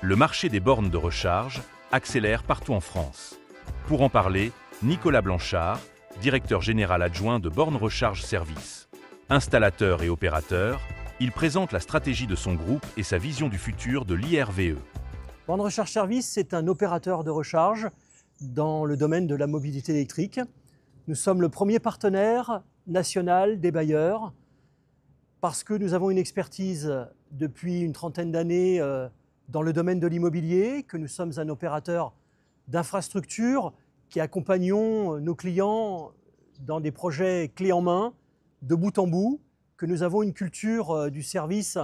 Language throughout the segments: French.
Le marché des bornes de recharge accélère partout en France. Pour en parler, Nicolas Blanchard, directeur général adjoint de Bornes Recharge Service. Installateur et opérateur, il présente la stratégie de son groupe et sa vision du futur de l'IRVE. Bornes Recharge Service, c'est un opérateur de recharge dans le domaine de la mobilité électrique. Nous sommes le premier partenaire national des bailleurs parce que nous avons une expertise depuis une trentaine d'années dans le domaine de l'immobilier, que nous sommes un opérateur d'infrastructure qui accompagnons nos clients dans des projets clés en main, de bout en bout, que nous avons une culture du service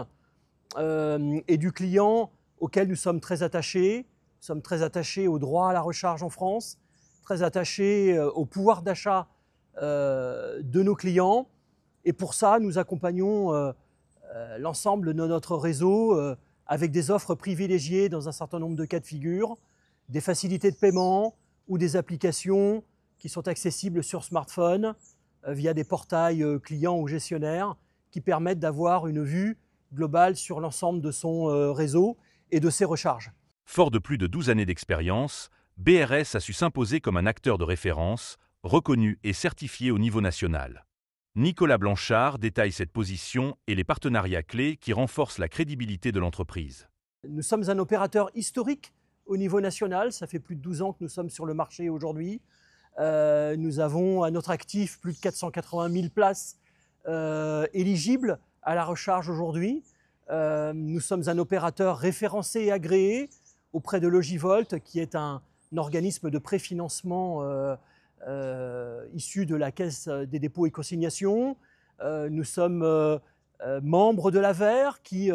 et du client auquel nous sommes très attachés. Nous sommes très attachés au droit à la recharge en France, très attachés au pouvoir d'achat de nos clients. Et pour ça, nous accompagnons l'ensemble de notre réseau avec des offres privilégiées dans un certain nombre de cas de figure, des facilités de paiement ou des applications qui sont accessibles sur smartphone via des portails clients ou gestionnaires qui permettent d'avoir une vue globale sur l'ensemble de son réseau et de ses recharges. Fort de plus de 12 années d'expérience, BRS a su s'imposer comme un acteur de référence, reconnu et certifié au niveau national. Nicolas Blanchard détaille cette position et les partenariats clés qui renforcent la crédibilité de l'entreprise. Nous sommes un opérateur historique au niveau national. Ça fait plus de 12 ans que nous sommes sur le marché aujourd'hui. Nous avons à notre actif plus de 480 000 places éligibles à la recharge aujourd'hui. Nous sommes un opérateur référencé et agréé auprès de Logivolt, qui est un organisme de préfinancement issu de la Caisse des dépôts et consignations. Nous sommes membres de l'AVER, qui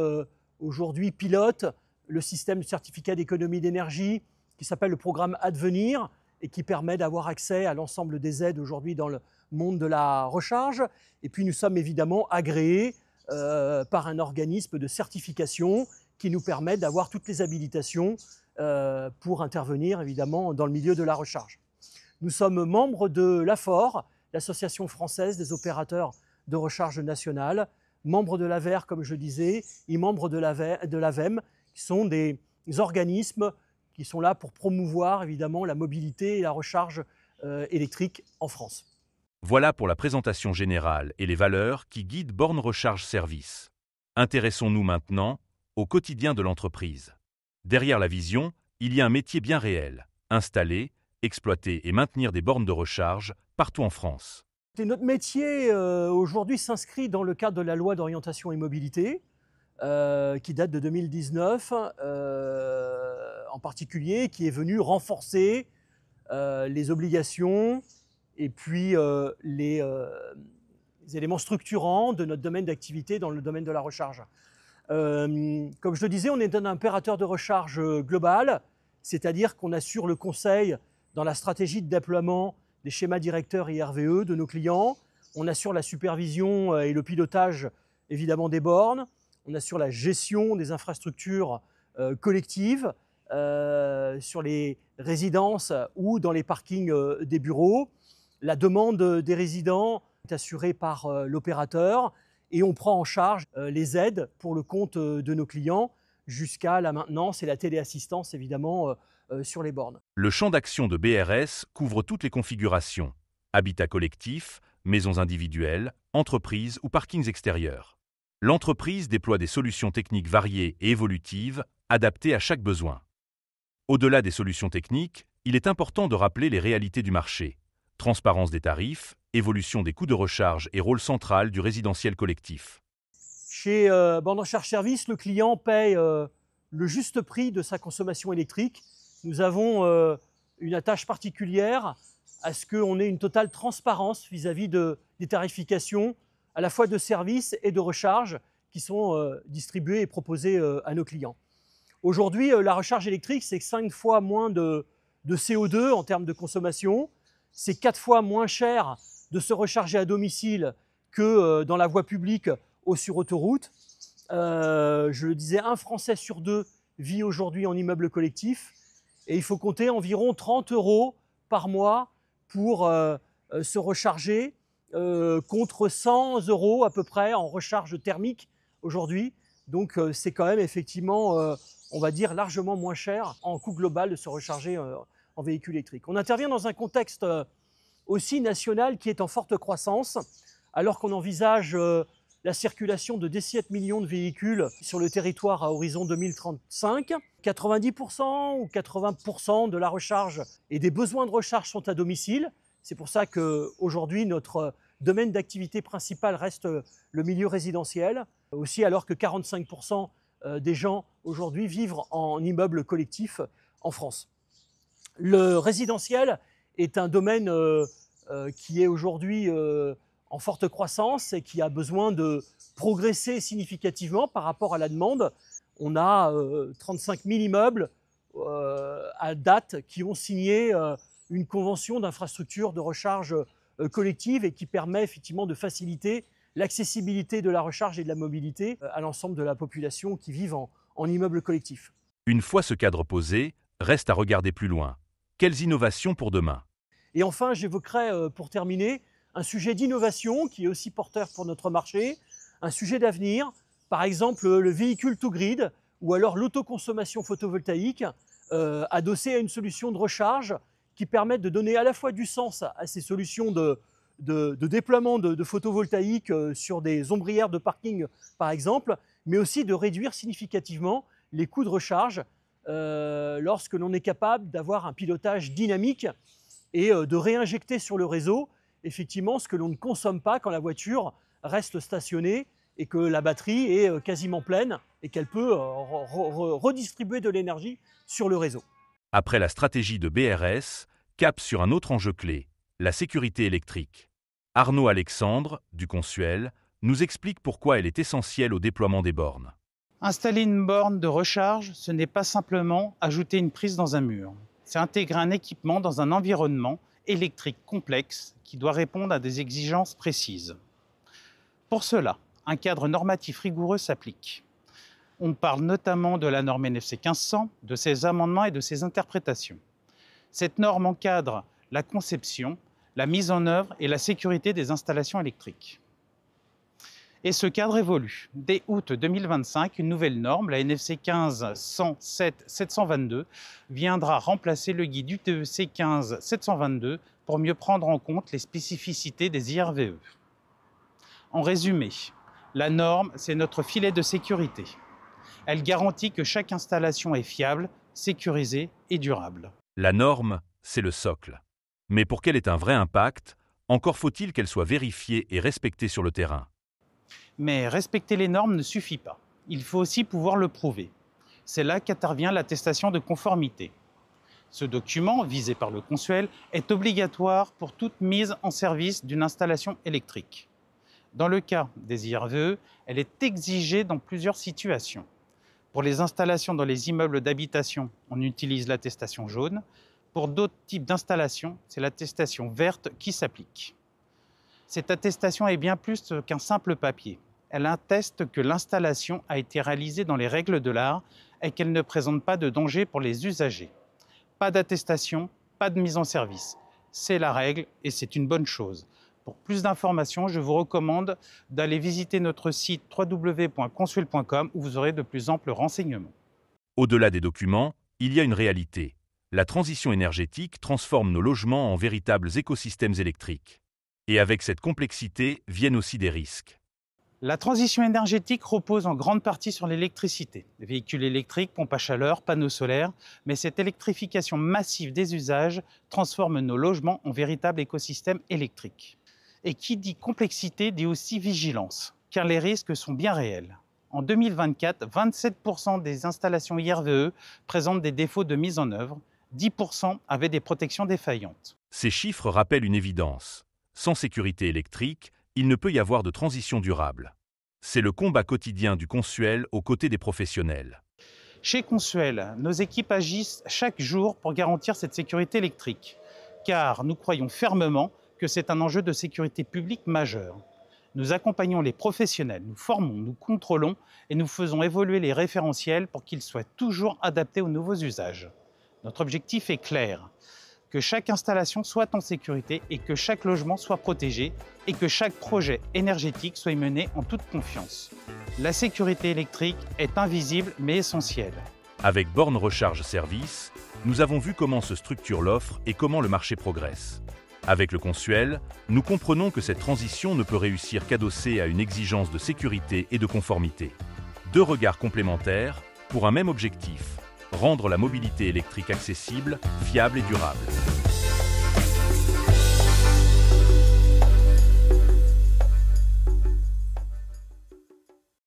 aujourd'hui pilote le système de certificat d'économie d'énergie qui s'appelle le programme Advenir et qui permet d'avoir accès à l'ensemble des aides aujourd'hui dans le monde de la recharge. Et puis nous sommes évidemment agréés par un organisme de certification qui nous permet d'avoir toutes les habilitations pour intervenir évidemment dans le milieu de la recharge. Nous sommes membres de l'AFOR, l'Association française des opérateurs de recharge nationale, membres de l'AVER comme je disais, et membres de l'AVEM, qui sont des organismes qui sont là pour promouvoir évidemment la mobilité et la recharge électrique en France. Voilà pour la présentation générale et les valeurs qui guident Bornes Recharge Service. Intéressons-nous maintenant au quotidien de l'entreprise. Derrière la vision, il y a un métier bien réel, installer, exploiter et maintenir des bornes de recharge partout en France. Et notre métier aujourd'hui s'inscrit dans le cadre de la loi d'orientation et mobilité qui date de 2019 en particulier, qui est venue renforcer les obligations et puis les éléments structurants de notre domaine d'activité dans le domaine de la recharge. Comme je le disais, on est un opérateur de recharge global, c'est-à-dire qu'on assure le conseil dans la stratégie de déploiement des schémas directeurs IRVE de nos clients. On assure la supervision et le pilotage évidemment des bornes. On assure la gestion des infrastructures collectives sur les résidences ou dans les parkings des bureaux. La demande des résidents est assurée par l'opérateur et on prend en charge les aides pour le compte de nos clients jusqu'à la maintenance et la téléassistance évidemment sur les bornes. Le champ d'action de BRS couvre toutes les configurations, habitat collectif, maisons individuelles, entreprises ou parkings extérieurs. L'entreprise déploie des solutions techniques variées et évolutives, adaptées à chaque besoin. Au-delà des solutions techniques, il est important de rappeler les réalités du marché. Transparence des tarifs, évolution des coûts de recharge et rôle central du résidentiel collectif. Chez Bornes Recharge Service, le client paye le juste prix de sa consommation électrique. Nous avons une attache particulière à ce qu'on ait une totale transparence vis-à-vis des tarifications à la fois de services et de recharge qui sont distribués et proposés à nos clients. Aujourd'hui, la recharge électrique, c'est 5 fois moins de CO2 en termes de consommation. C'est 4 fois moins cher de se recharger à domicile que dans la voie publique ou sur autoroute. Je le disais, un Français sur 2 vit aujourd'hui en immeuble collectif et il faut compter environ 30 € par mois pour se recharger contre 100 € à peu près en recharge thermique aujourd'hui Donc c'est quand même effectivement, on va dire, largement moins cher en coût global de se recharger en véhicule électrique. On intervient dans un contexte aussi national qui est en forte croissance, alors qu'on envisage la circulation de 17 millions de véhicules sur le territoire à horizon 2035. 90% ou 80% de la recharge et des besoins de recharge sont à domicile. C'est pour ça qu'aujourd'hui, notre domaine d'activité principal reste le milieu résidentiel. Aussi, alors que 45% des gens aujourd'hui vivent en immeuble collectif en France. Le résidentiel est un domaine qui est aujourd'hui en forte croissance et qui a besoin de progresser significativement par rapport à la demande. On a 35 000 immeubles à date qui ont signé une convention d'infrastructure de recharge collective et qui permet effectivement de faciliter l'accessibilité de la recharge et de la mobilité à l'ensemble de la population qui vit en immeuble collectif. Une fois ce cadre posé, reste à regarder plus loin. Quelles innovations pour demain? Et enfin, j'évoquerai pour terminer un sujet d'innovation qui est aussi porteur pour notre marché, un sujet d'avenir, par exemple le véhicule to grid ou alors l'autoconsommation photovoltaïque adossée à une solution de recharge qui permettent de donner à la fois du sens à ces solutions de déploiement de photovoltaïque sur des ombrières de parking par exemple, mais aussi de réduire significativement les coûts de recharge lorsque l'on est capable d'avoir un pilotage dynamique et de réinjecter sur le réseau effectivement ce que l'on ne consomme pas quand la voiture reste stationnée et que la batterie est quasiment pleine et qu'elle peut redistribuer de l'énergie sur le réseau. Après la stratégie de BRS, cap sur un autre enjeu clé, la sécurité électrique. Arnaud Alexandre, du Consuel, nous explique pourquoi elle est essentielle au déploiement des bornes. Installer une borne de recharge, ce n'est pas simplement ajouter une prise dans un mur. C'est intégrer un équipement dans un environnement électrique complexe qui doit répondre à des exigences précises. Pour cela, un cadre normatif rigoureux s'applique. On parle notamment de la norme NFC 1500, de ses amendements et de ses interprétations. Cette norme encadre la conception, la mise en œuvre et la sécurité des installations électriques. Et ce cadre évolue. Dès août 2025, une nouvelle norme, la NFC 15-107-722, viendra remplacer le guide UTEC 15-722 pour mieux prendre en compte les spécificités des IRVE. En résumé, la norme, c'est notre filet de sécurité. Elle garantit que chaque installation est fiable, sécurisée et durable. La norme, c'est le socle. Mais pour qu'elle ait un vrai impact, encore faut-il qu'elle soit vérifiée et respectée sur le terrain. Mais respecter les normes ne suffit pas. Il faut aussi pouvoir le prouver. C'est là qu'intervient l'attestation de conformité. Ce document, visé par le Consuel, est obligatoire pour toute mise en service d'une installation électrique. Dans le cas des IRVE, elle est exigée dans plusieurs situations. Pour les installations dans les immeubles d'habitation, on utilise l'attestation jaune. Pour d'autres types d'installations, c'est l'attestation verte qui s'applique. Cette attestation est bien plus qu'un simple papier. Elle atteste que l'installation a été réalisée dans les règles de l'art et qu'elle ne présente pas de danger pour les usagers. Pas d'attestation, pas de mise en service. C'est la règle et c'est une bonne chose. Pour plus d'informations, je vous recommande d'aller visiter notre site www.consuel.com où vous aurez de plus amples renseignements. Au-delà des documents, il y a une réalité. La transition énergétique transforme nos logements en véritables écosystèmes électriques. Et avec cette complexité viennent aussi des risques. La transition énergétique repose en grande partie sur l'électricité. Les véhicules électriques, pompes à chaleur, panneaux solaires, mais cette électrification massive des usages transforme nos logements en véritables écosystèmes électriques. Et qui dit complexité dit aussi vigilance, car les risques sont bien réels. En 2024, 27% des installations IRVE présentent des défauts de mise en œuvre, 10% avaient des protections défaillantes. Ces chiffres rappellent une évidence. Sans sécurité électrique, il ne peut y avoir de transition durable. C'est le combat quotidien du Consuel aux côtés des professionnels. Chez Consuel, nos équipes agissent chaque jour pour garantir cette sécurité électrique, car nous croyons fermement que c'est un enjeu de sécurité publique majeur. Nous accompagnons les professionnels, nous formons, nous contrôlons et nous faisons évoluer les référentiels pour qu'ils soient toujours adaptés aux nouveaux usages. Notre objectif est clair, que chaque installation soit en sécurité et que chaque logement soit protégé et que chaque projet énergétique soit mené en toute confiance. La sécurité électrique est invisible mais essentielle. Avec Borne Recharge Service, nous avons vu comment se structure l'offre et comment le marché progresse. Avec le Consuel, nous comprenons que cette transition ne peut réussir qu'adossée à une exigence de sécurité et de conformité. Deux regards complémentaires pour un même objectif, rendre la mobilité électrique accessible, fiable et durable.